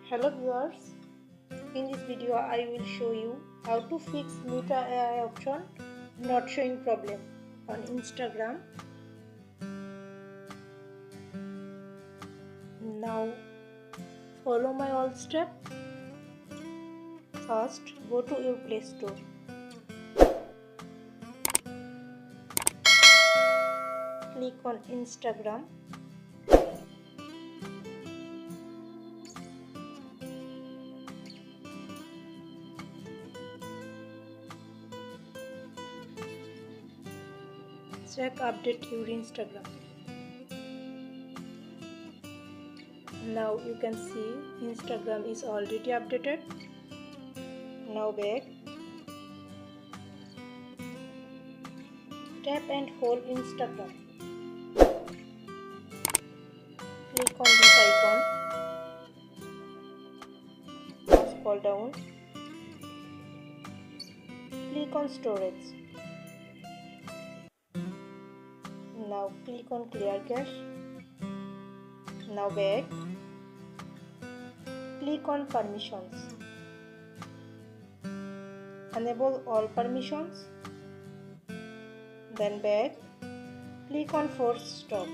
Hello viewers, in this video I will show you how to fix Meta AI option not showing problem on Instagram. Now follow my all step. First go to your Play Store. Click on Instagram. Check update your Instagram. Now you can see Instagram is already updated. Now back. Tap and hold Instagram. Click on this icon. Now scroll down. Click on storage. Now click on clear cache. Now back. Click on permissions. Enable all permissions. Then back. Click on force stop.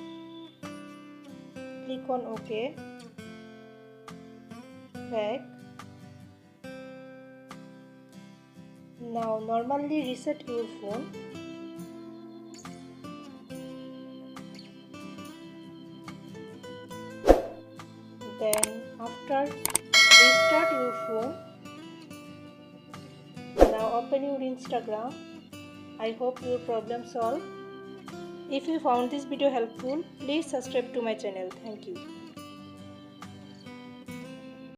Click on OK. Back. Now normally reset your phone. Then after restart your phone. Now open your Instagram. I hope your problem solved. If you found this video helpful, please subscribe to my channel. Thank you.